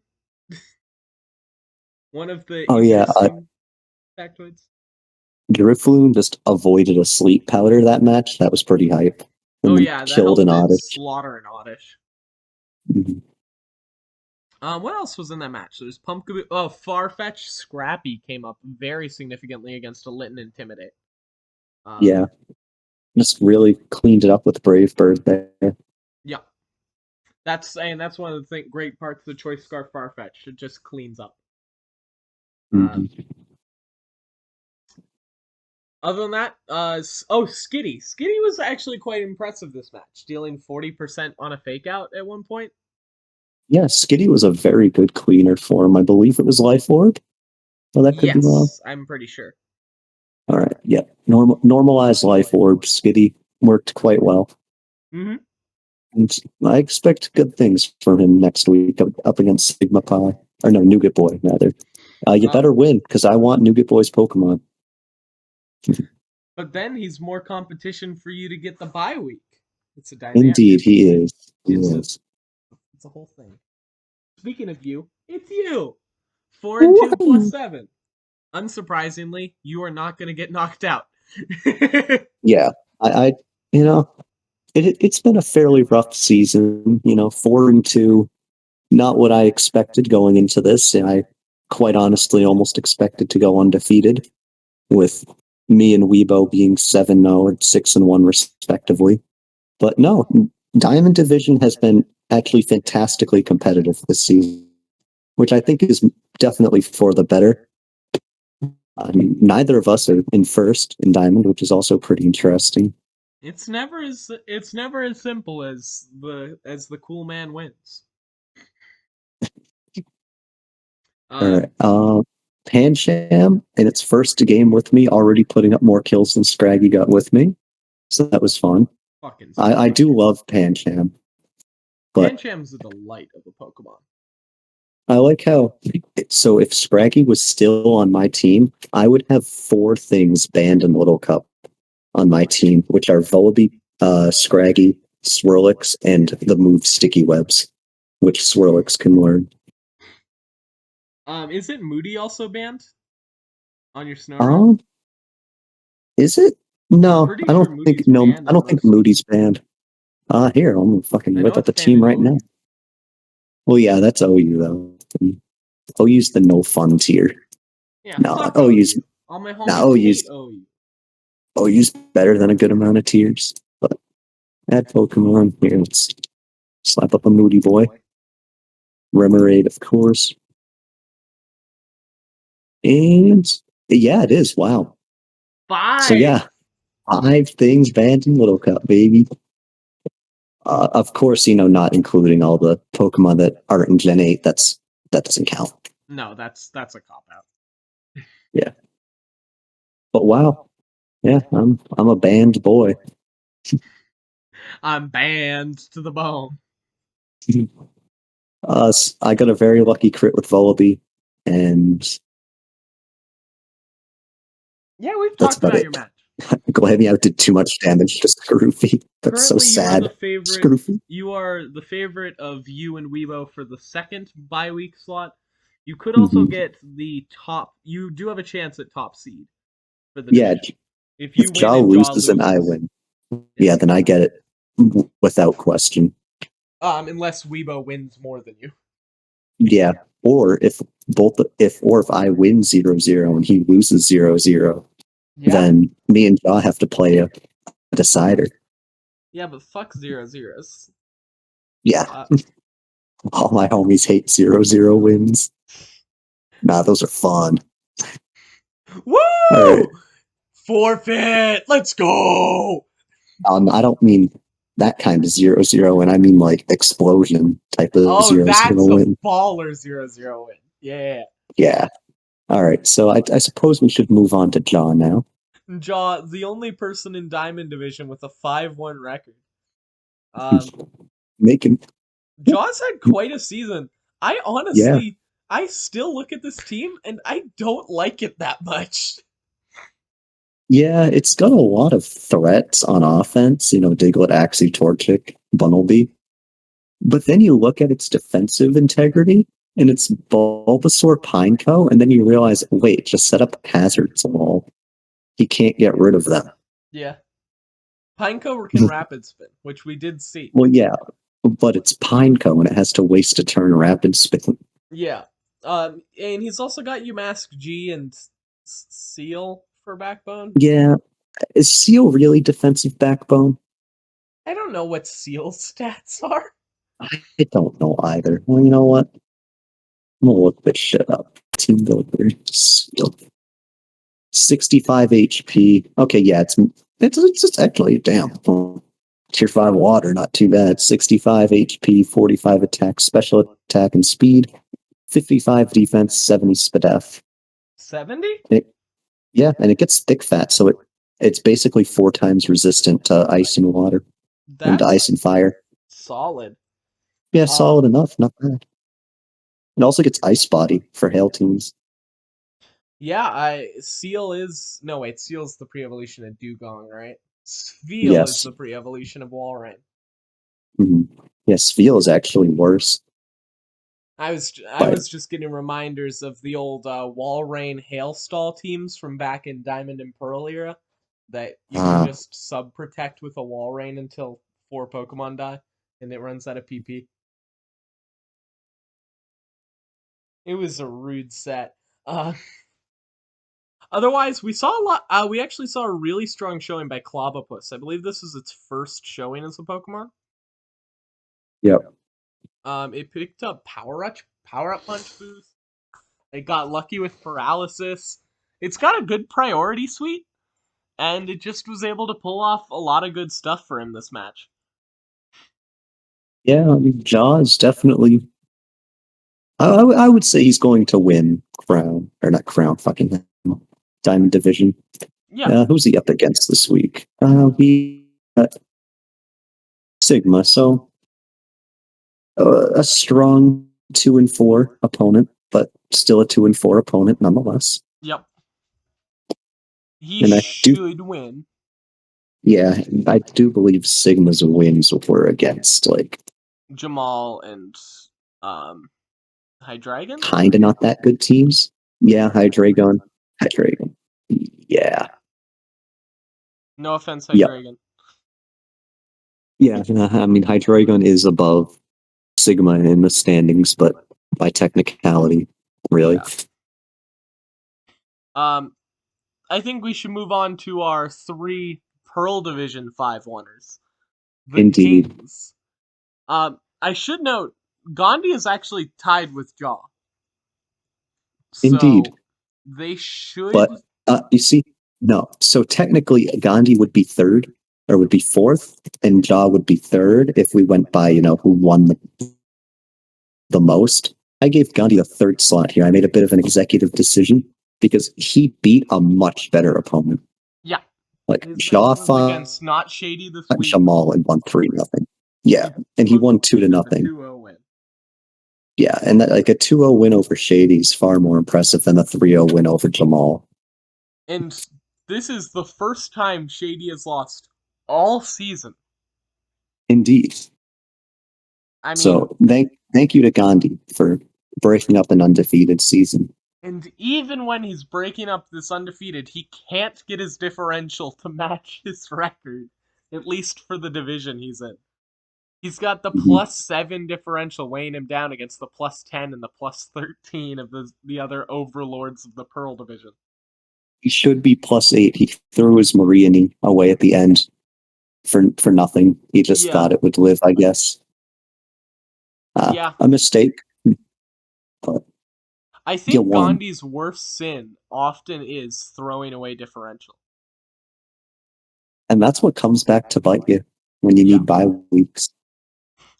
One of the Oh yeah, interesting factoids. Drifloon just avoided a sleep powder that match. That was pretty hype. And Oh then yeah, that killed an helped it Oddish. slaughter an Oddish. Mhm. What else was in that match? There's Pumpkaboo. Oh, Farfetch Scrappy came up very significantly against a Litten Intimidate. Yeah, just really cleaned it up with Brave Bird there. Yeah, that's one of the great parts of the Choice Scarf Farfetch. It just cleans up. Mhm. Other than that, Skitty. Skitty was actually quite impressive this match, dealing 40% on a fake out at one point. Yeah, Skitty was a very good cleaner for him. I believe it was Life Orb. Oh, that could be wrong. Yes, I'm pretty sure. All right, yeah. Normalized Life Orb. Skitty worked quite well. Mm-hmm. And I expect good things from him next week up against Sigma Pi. Or no, Nougat Boy, rather. You better win, because I want Nougat Boy's Pokemon. But then he's more competition for you to get the bye week. It's a dynamic. Indeed, he is. He It's is. a whole thing. Speaking of you, it's you. 4-2 plus 7. Unsurprisingly, you are not going to get knocked out. Yeah, I you know, it's been a fairly rough season. 4-2, not what I expected going into this. And I quite honestly almost expected to go undefeated, with me and Weibo being 7-0 and 6-1 respectively. But no, Diamond Division has been actually fantastically competitive this season, which I think is definitely for the better. Neither of us are in first in Diamond, which is also pretty interesting. It's never as simple as the cool man wins. All right. Pancham in its first game with me already putting up more kills than Scraggy got with me. So that was fun. Fucking I do love Pancham. But Pancham's a delight of a Pokemon. I like how, so if Scraggy was still on my team, I would have 4 things banned in Little Cup on my team, which are Vullaby, Scraggy, Swirlix, and the move Sticky Webs, which Swirlix can learn. Isn't Moody also banned on your snow? Is it? I'm No, pretty I sure don't think Moody's no, banned I on don't think most. Moody's banned. Here, I'm gonna fucking I whip know up it's the banned team in right now. Well, yeah, that's OU though. OU's the no fun tier. Yeah, No, fuck OU's OU. All my no homies hate OU's OU. OU's better than a good amount of tiers. But add Pokemon here. Let's slap up a Moody boy. Remoraid, of course. And yeah, it is. Wow. 5. So yeah, 5 things banned in Little Cup, baby. Of course, not including all the Pokemon that aren't in Gen 8. That doesn't count. No, that's a cop out. Yeah. But wow. Yeah, I'm a banned boy. I'm banned to the bone. I got a very lucky crit with Vullaby, and Yeah, we've that's talked about about your it. match. Glammeow did too much damage to Scroofy. That's so Currently, you are the sad. favorite. Scroofy. You are the favorite of you and Weibo for the second bye week slot. You could also Mm-hmm. get the top. You do have a chance at top seed for the Yeah, division if you if win Jaw and Jaw loses and loses. I win, Yeah. yeah, then I get it without question. Unless Weibo wins more than you. Yeah, or if I win 0-0 and he loses 0-0, Yeah. then me and Jaw have to play a decider. Yeah, but fuck 0-0s. Yeah, all my homies hate 0-0 wins. Nah, those are fun. Woo! All right. Forfeit! Let's go! I don't mean that kind of 0-0, and I mean like explosion type of Oh, 0-0 that's a win. baller 0-0 win. Yeah. Yeah. All right. So I suppose we should move on to Jaw now. Jaw, the only person in Diamond Division with a 5-1 record. Um, Making Jaw's had quite a season. I yeah. honestly, I still look at this team and I don't like it that much. Yeah, it's got a lot of threats on offense, Diglett, Axie, Torchic, Bunnelby. But then you look at its defensive integrity, and it's Bulbasaur, Pineco, and then you realize, wait, just set up hazards wall. He can't get rid of them. Yeah. Pineco can rapid spin, which we did see. Well, yeah, but it's Pineco, and it has to waste a turn rapid spin. Yeah. And he's also got Umask G and Seal for backbone. Yeah, is Seal really defensive backbone? I don't know what Seal's stats are. I don't know either. Well, you know what? I'm gonna look this shit up. Team Builder, Seal. 65 HP. Okay, yeah, it's just actually damn. Tier 5 water, not too bad. 65 HP, 45 attack, special attack and speed, 55 defense, 70 SPDF. 70? Yeah, and it gets thick fat, so it's basically 4 times resistant to ice and water and to ice That's and fire. solid. Yeah, solid enough, not bad. It also gets ice body for hail teams. Yeah, Seal is Seal's the pre-evolution of Dugong, right? Sfeel is Yes. the pre-evolution of Walrein. Mm-hmm. Yes, feel is actually worse. I was just getting reminders of the old Walrein Hailstall teams from back in Diamond and Pearl era that you can just sub protect with a Walrein until 4 Pokemon die and it runs out of PP. It was a rude set. Otherwise, we saw a lot. We actually saw a really strong showing by Clobbopus. I believe this is its first showing as a Pokemon. Yep. It picked up Power Up Punch boost. It got lucky with Paralysis. It's got a good priority suite, and it just was able to pull off a lot of good stuff for him this match. Yeah, I mean, Jaw is definitely. I would say he's going to win Crown, or not Crown, fucking Diamond Division. Yeah. Who's he up against this week? He Sigma, so a strong 2-4 opponent, but still a 2-4 opponent nonetheless. Yep. He And should win. Yeah, I do believe Sigma's wins were against like Jamal and Hydreigon? kind of not that good teams. Yeah, Hydreigon. Yeah. No offense, Yep. Hydreigon. Yeah, I mean Hydreigon is above Sigma in the standings, but by technicality, really. Yeah. I think we should move on to our 3 Pearl Division 5-1ers. The Indeed. Kings. I should note, Gandhi is actually tied with Jaw. So Indeed. they should. But you see, no. So technically, Gandhi would be third, or would be fourth, and Jaw would be third if we went by, who won the most. I gave Gandhi a third slot here. I made a bit of an executive decision because he beat a much better opponent. Yeah. Like His Jaw match was against Not Shady this week. Jamal and won 3-0. Yeah, and he won 2-0. 2-0 win. Yeah, and that, like a 2-0 win over Shady is far more impressive than a 3-0 win over Jamal. And this is the first time Shady has lost all season. Indeed. I mean, so thank you to Gandhi for breaking up an undefeated season. And even when he's breaking up this undefeated, he can't get his differential to match his record, at least for the division he's in. He's got the +7 differential weighing him down against the +10 and the +13 of the other overlords of the Pearl division. He should be +8. He threw his Mariani away at the end for nothing. He just thought it would live, I guess. A mistake. But I think Gandhi's worst sin often is throwing away differential. And that's what comes back to bite you when you Yeah. need bye weeks.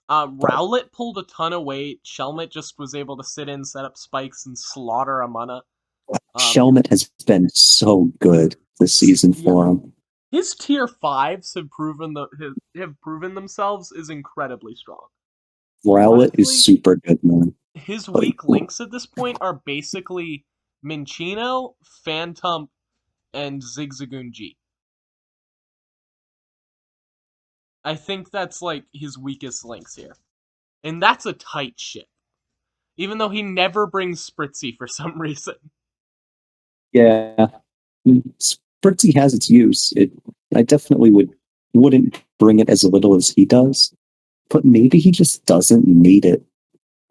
But Rowlet pulled a ton of weight. Shelmet just was able to sit in, set up spikes, and slaughter a Munna. Um, Shelmet has been so good this season yeah, for him. his tier fives have proven themselves is incredibly strong. Rowlet is Honestly, super good, man. his But weak links at this point are basically Minchino, Phantump, and Zigzagoon G. I think that's like his weakest links here. And that's a tight ship. Even though he never brings Spritzy for some reason. yeah, Spritzy has its use. I definitely wouldn't bring it as little as he does, but maybe he just doesn't need it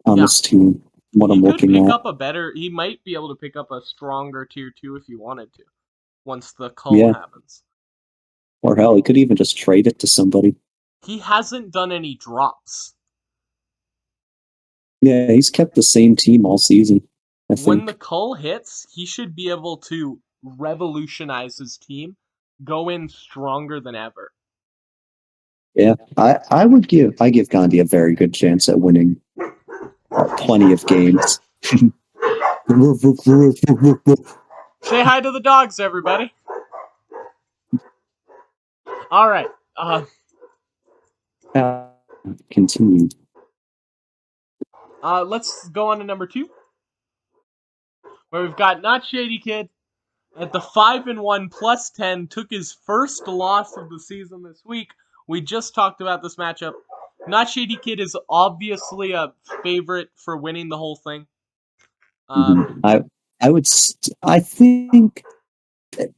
on Yeah. this team. What He I'm could looking pick at, up he might be able to pick up a stronger tier 2 if he wanted to, once the cull yeah, happens. or hell, he could even just trade it to somebody. He hasn't done any drops. Yeah, he's kept the same team all season, I When the think. cull hits, he should be able to revolutionize his team, go in stronger than ever. Yeah, I give Gandhi a very good chance at winning plenty of games. Say hi to the dogs, everybody. All right. Continue. Let's go on to number 2, where we've got Not Shady Kid at the 5-1 plus 10, took his first loss of the season this week. We just talked about this matchup. Not Shady Kid is obviously a favorite for winning the whole thing. Mm-hmm. I think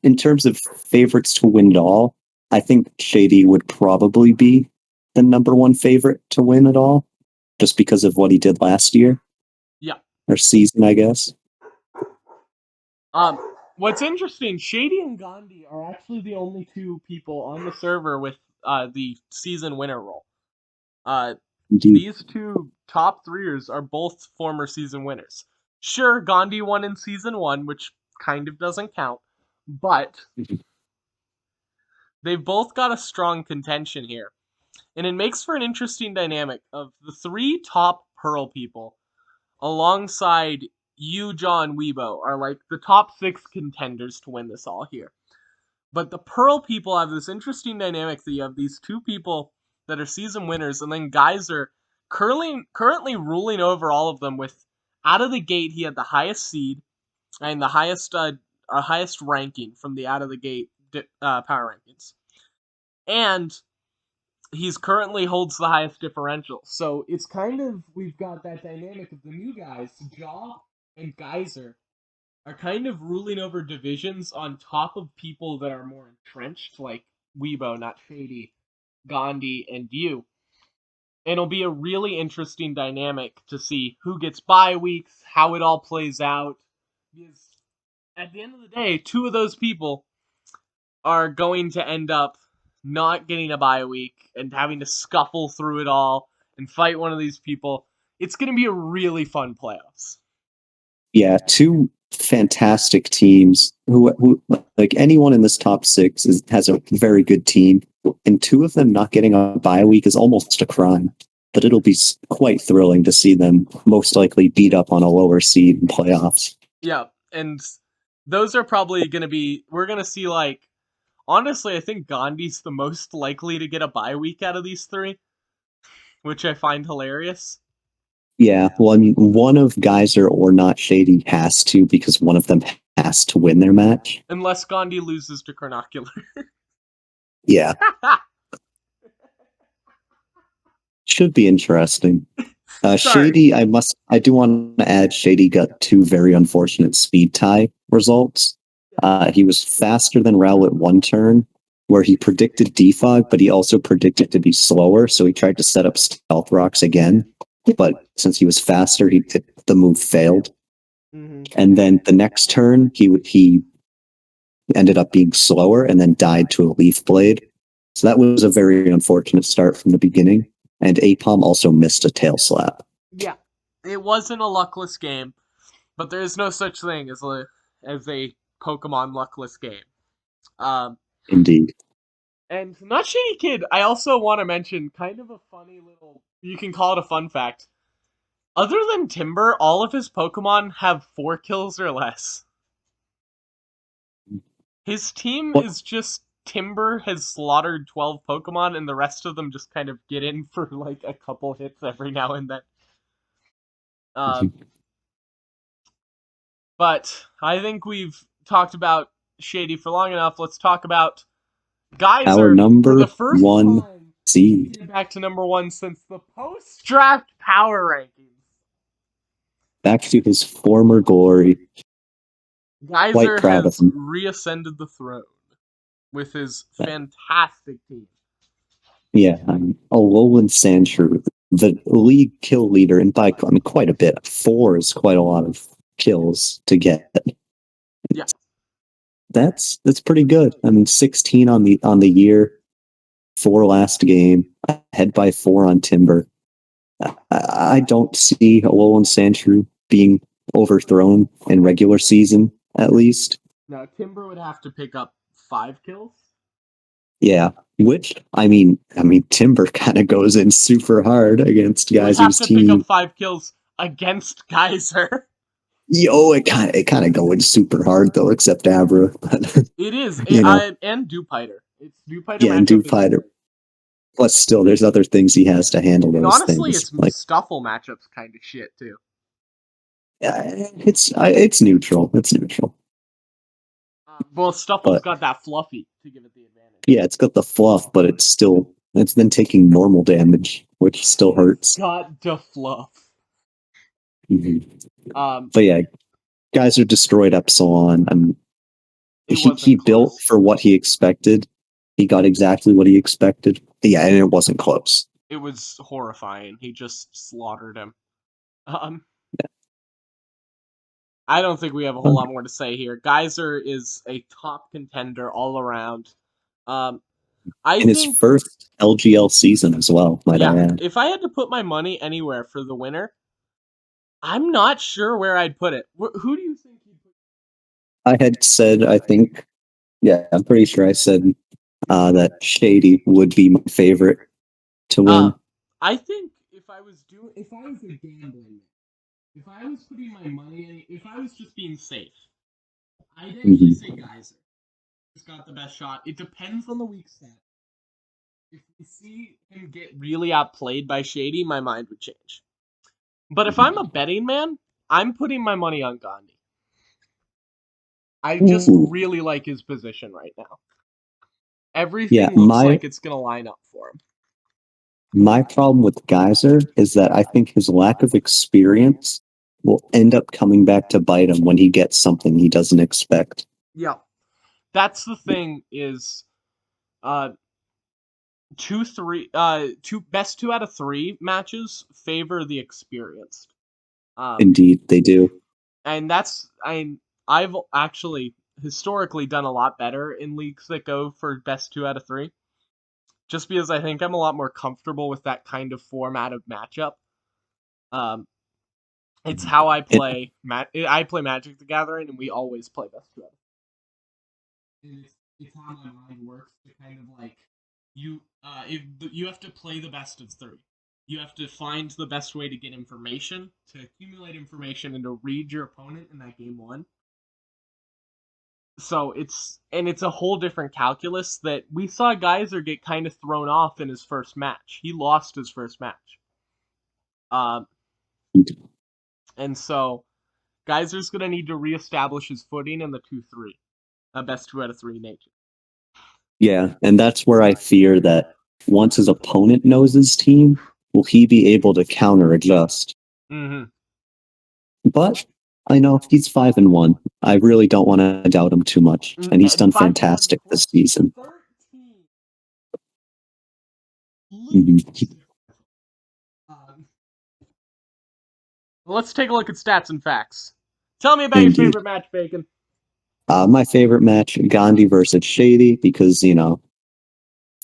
in terms of favorites to win it all, I think Shady would probably be the number one favorite to win it all, just because of what he did last year Yeah. or season, I guess. Um, what's interesting, Shady and Gandhi are actually the only two people on the server with the season winner role. Uh, Indeed. these two top threers are both former season winners. Sure, Gandhi won in season 1, which kind of doesn't count, but they've both got a strong contention here. And it makes for an interesting dynamic of the three top Pearl people alongside you, John Weibo, are like the top 6 contenders to win this all here. But the Pearl people have this interesting dynamic that you have these two people that are season winners, and then Geyser currently ruling over all of them with, out of the gate, he had the highest seed and the highest ranking from the out of the gate power rankings. And he's currently holds the highest differential. So it's kind of, we've got that dynamic of the new guys, Jaw and Geyser, are kind of ruling over divisions on top of people that are more entrenched, like Weibo, Not Shady, Gandhi, and you. And it'll be a really interesting dynamic to see who gets bye weeks, how it all plays out. Because at the end of the day, two of those people are going to end up not getting a bye week and having to scuffle through it all and fight one of these people. It's going to be a really fun playoffs. Yeah, two fantastic teams who like anyone in this top six has a very good team, and two of them not getting a bye week is almost a crime. But it'll be quite thrilling to see them most likely beat up on a lower seed in playoffs. Yeah, and those are probably going to be, we're going to see like, honestly, I think Gandhi's the most likely to get a bye week out of these three, which I find hilarious. Yeah, well, I mean, one of Geyser or Not Shady has to because one of them has to win their match. Unless Gandhi loses to Chronocular. Yeah, should be interesting. Sorry. Shady, I do want to add, Shady got two very unfortunate speed tie results. He was faster than Rowlet one turn, where he predicted defog, but he also predicted to be slower, so he tried to set up stealth rocks again. But since he was faster, the move failed. Mm-hmm. And then the next turn, he ended up being slower and then died to a leaf blade. So that was a very unfortunate start from the beginning. And Apom also missed a tail slap. Yeah, it wasn't a luckless game, but there is no such thing as a Pokemon luckless game. Um, Indeed. And not Shady Kid, I also want to mention kind of a funny little, you can call it a fun fact. Other than Timber, all of his Pokemon have 4 kills or less. His team What? is just Timber has slaughtered 12 Pokemon, and the rest of them just kind of get in for like a couple hits every now and then. Um, but I think we've talked about Shady for long enough. Let's talk about Our Geyser for the number first one time. seed. Back to number one since the post-draft power rankings. Back to his former glory. Quite Geyser proud of has him. reascended the throne with his fantastic team. Yeah, Alolan Sandshrew, the league kill leader, and by quite a bit. 4 is quite a lot of kills to get. Yeah. That's pretty good. 16 on the year, 4 last game, ahead by 4 on Timber. I don't see Alolan Sandshrew being overthrown in regular season, at least. Now Timber would have to pick up 5 kills. Yeah, which Timber kind of goes in super hard against He would have Geyser's to pick up team. 5 kills against Geyser. Yo, it kind of going super hard though, except Abra. It is, you know, and Dewpider. Its Dewpider yeah, and matchup is, Fighter. But still, there's other things he has to handle and those honestly, things. its Like, Stuffle matchup's kind of shit too. it's neutral. It's neutral. Well, Stuffle's But got that fluffy to give it the advantage. yeah, it's got the fluff, but it's been taking normal damage, which still hurts. Got the fluff. Mm-hmm. But yeah, Geyser destroyed Epsilon. It He wasn't built close. for what he expected. He got exactly what he expected. Yeah, and it wasn't close. It was horrifying. He just slaughtered him. Um, I don't think we have a whole lot more to say here. Geyser is a top contender all around. Um, I In his think, first LGL season as well, might yeah, I add. if I had to put my money anywhere for the winner, I'm not sure where I'd put it. Who do you think you'd put? I had said, I think, yeah, I'm pretty sure I said that Shady would be my favorite to win. I think if I was a gambling, if I was putting my money in, if I was just being safe, I'd actually say Mm-hmm. Geyser. He's got the best shot. It depends on the weak set. If we see him get really outplayed by Shady, my mind would change. But if I'm a betting man, I'm putting my money on Gandhi. I just Ooh. really like his position right now. Yeah, Everything looks like it's going to line up for him. my problem with Geyser is that I think his lack of experience will end up coming back to bite him when he gets something he doesn't expect. Yeah. That's the thing is uh best 2 out of 3 matches favor the experienced. Indeed, they do. And I've actually historically done a lot better in leagues that go for best 2 out of 3. Just because I think I'm a lot more comfortable with that kind of format of matchup. Um, it's how I It, play. I play Magic the Gathering, and we always play best 2 out of 3. And it's how my mind works to kind of like you have to play the best of 3. You have to find the best way to get information, to accumulate information, and to read your opponent in that game 1. So it's a whole different calculus that we saw Geyser get kind of thrown off in his first match. He lost his first match. Um, and so Geyser's gonna need to reestablish his footing in the 2-3, a best 2 out of 3 nature. yeah, and that's where I fear that once his opponent knows his team, will he be able to counter adjust? Mm-hmm. But I know he's 5-1. I really don't want to doubt him too much, and he's And done 5-1 fantastic this plus season. 13. Mm-hmm. Um, let's take a look at stats and facts. Tell me about your Indeed. favorite match, Bacon. My favorite match, Gandhi versus Shady, because,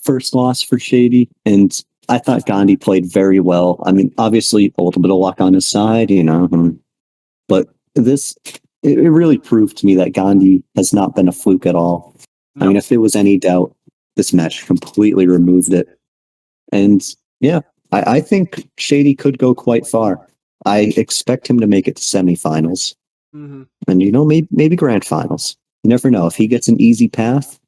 first loss for Shady, and I thought Gandhi played very well. Obviously, a little bit of luck on his side, but it really proved to me that Gandhi has not been a fluke at all. No. If there was any doubt, this match completely removed it. And yeah, I think Shady could go quite far. I expect him to make it to semifinals. Mm-hmm. And maybe grand finals. You never know. If he gets an easy path,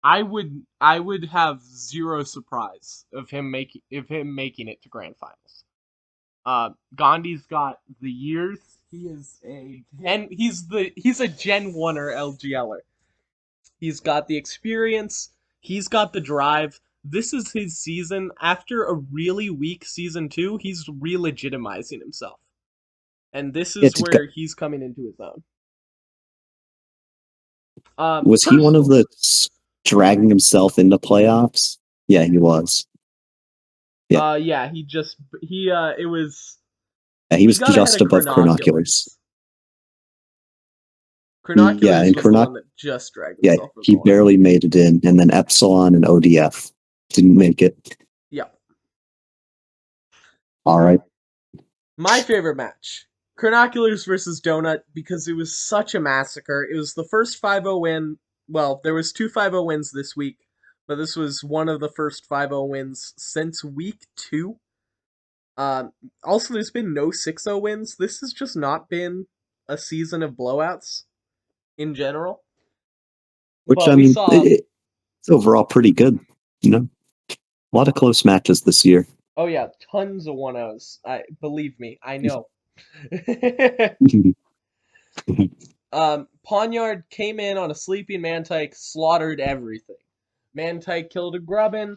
I would have zero surprise of him making it to grand finals. Gandhi's got the years. He's a Gen 1er LGLer. He's got the experience. He's got the drive. This is his season. After a really weak season 2, he's re-legitimizing himself. And this is it's where he's coming into his own. was he one of Personally, the dragging himself into playoffs? Yeah, he was. Yeah, yeah, it was he he was got ahead just of above Chronoculars. Chronoculars. Yeah, Chronoculars and was the one that just dragged yeah, himself into he the line. barely made it in, and then Epsilon and ODF didn't make it. Yeah. All right. My favorite match. Chronoculars versus Donut because it was such a massacre. It was the first 5-0 win. Well, there was 2 5-0 wins this week, but this was one of the first 5-0 wins since week 2. Also, there's been no 6-0 wins. This has just not been a season of blowouts in general. Which, But I we mean, saw, it's overall pretty good. A lot of close matches this year. oh yeah, tons of 1-0s. Believe me, I know. Ponyard came in on a sleeping Mantike, slaughtered everything. Mantike killed a Grubbin.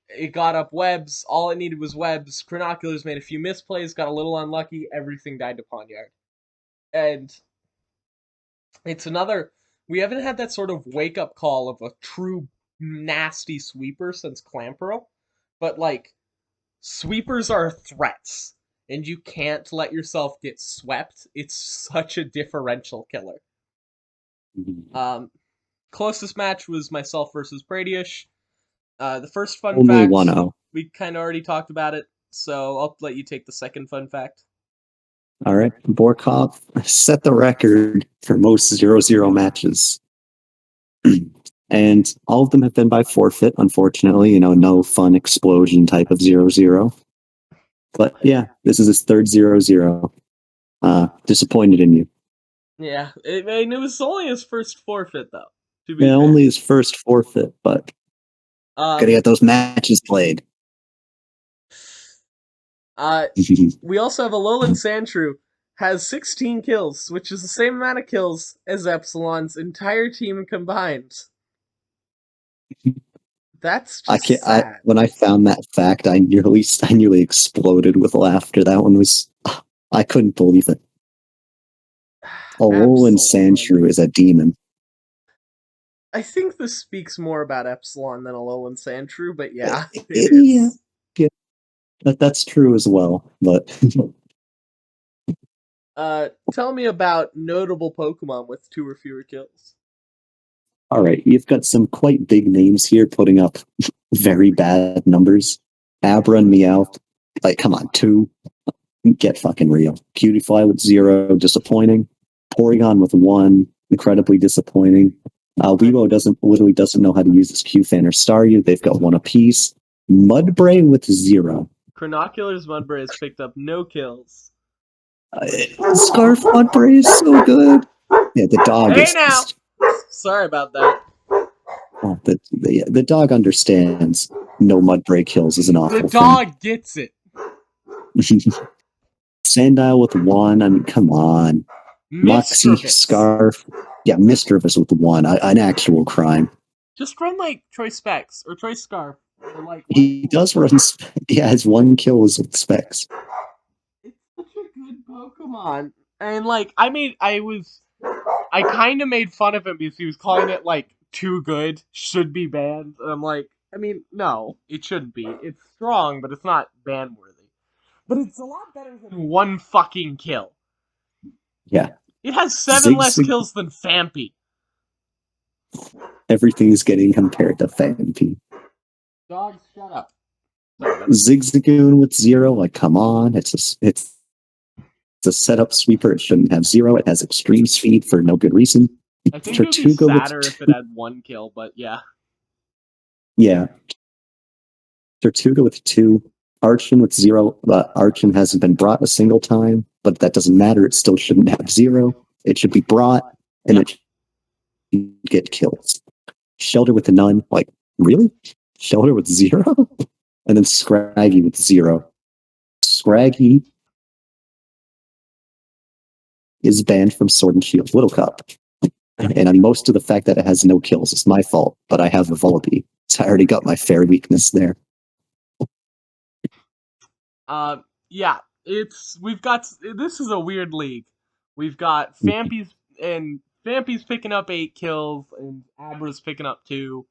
It got up webs. All it needed was webs. Chronoculars made a few misplays, got a little unlucky. Everything died to Ponyard. And it's another. We haven't had that sort of wake up call of a true nasty sweeper since Clamperl. But, like, sweepers are threats. And you can't let yourself get swept. It's such a differential killer. Um, Closest match was myself versus Bradyish. The first fun Only fact, 1-0. we kind of already talked about it, so I'll let you take the second fun fact. All right. Borkov set the record for most 0-0 matches. And all of them have been by forfeit, unfortunately. No fun explosion type of 0-0. But yeah, this is his third 0-0. Disappointed in you. Yeah, it was only his first forfeit, though, to be Yeah, fair. only his first forfeit, but gotta get those matches played. We also have Alolan Sandshrew, has 16 kills, which is the same amount of kills as Epsilon's entire team combined. That's I just can't. sad. When I found that fact, I nearly exploded with laughter. That one was. I couldn't believe it. Alolan Epsilon. Sandshrew is a demon. I think this speaks more about Epsilon than Alolan Sandshrew, but yeah, it Yeah, is. yeah, that's true as well. But Tell me about notable Pokemon with 2 or fewer kills. all right, you've got some quite big names here putting up very bad numbers. Abra and Meowth, like, come on, 2. Get fucking real. Cutiefly with 0, disappointing. Porygon with 1, incredibly disappointing. Weibo literally doesn't know how to use his Q-Fan or Staryu. They've got 1 apiece. Mudbray with 0. Chronoculars Mudbray has picked up no kills. Scarf Mudbray is so good. Yeah, the dog Hey is now! just, Sorry about that. oh, the dog understands no Mudbray kills is an The awful dog gets it. thing. Sandile with 1. I mean, come on. Moxie, Misdreavus. Scarf. Yeah, Misdreavus with 1. An actual crime. Just run like Troy Specs or Troy Scarf. Or like He does run. Yeah, his 1 kill was with Specs. It's such a good Pokemon. And like I kind of made fun of him because he was calling it like too good, should be banned. And I'm like, I mean, no, it shouldn't be. It's strong, but it's not ban worthy. But it's a lot better than 1 fucking kill. Yeah. It has 7 less Zigzag. kills than Fampy. Everything's getting compared to Phanpy. Dogs, shut up. Zigzagoon with 0. Like, come on. It's a setup sweeper. It shouldn't have 0. It has extreme speed for no good reason. I think it would be Tortuga with sadder if it 2. had 1 kill, but yeah. Yeah. Tortuga with 2. Archon with 0. Archon hasn't been brought a single time, but that doesn't matter. It still shouldn't have 0. It should be brought, and Yeah. it should get kills. Shelter with a none. Like, really? Shelter with 0? And then Scraggy with 0. Scraggy is banned from Sword and Shield Little Cup. And on most of the fact that it has no kills is my fault, but I have a Volibee, so I already got my fair weakness there. Yeah, we've got this is a weird league. We've got Fampy's picking up 8 kills and Abra's picking up 2.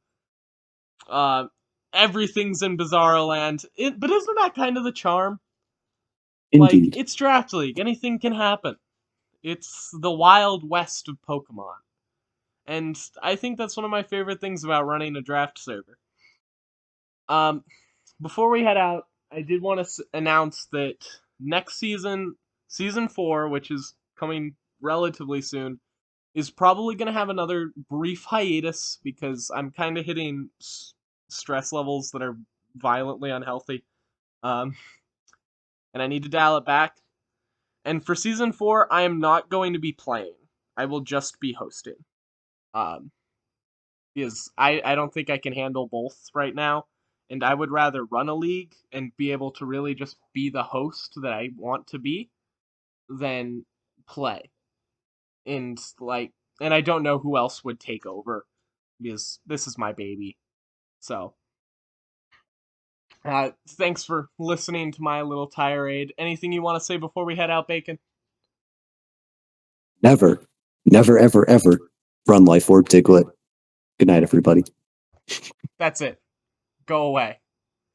Uh, Everything's in Bizarro Land. But isn't that kind of the charm? Like, Indeed. it's Draft League. Anything can happen. It's the Wild West of Pokemon. And I think that's one of my favorite things about running a draft server. Um, Before we head out, I did want to announce that next season, season 4, which is coming relatively soon, is probably going to have another brief hiatus because I'm kind of hitting stress levels that are violently unhealthy. Um, and I need to dial it back. And for season 4, I am not going to be playing. I will just be hosting. Um, because I don't think I can handle both right now. And I would rather run a league and be able to really just be the host that I want to be than play. And and I don't know who else would take over because this is my baby. So, thanks for listening to my little tirade. Anything you want to say before we head out, Bacon? Never, never, ever, ever run Life Orb Diglett. Good night, everybody. That's it. Go away.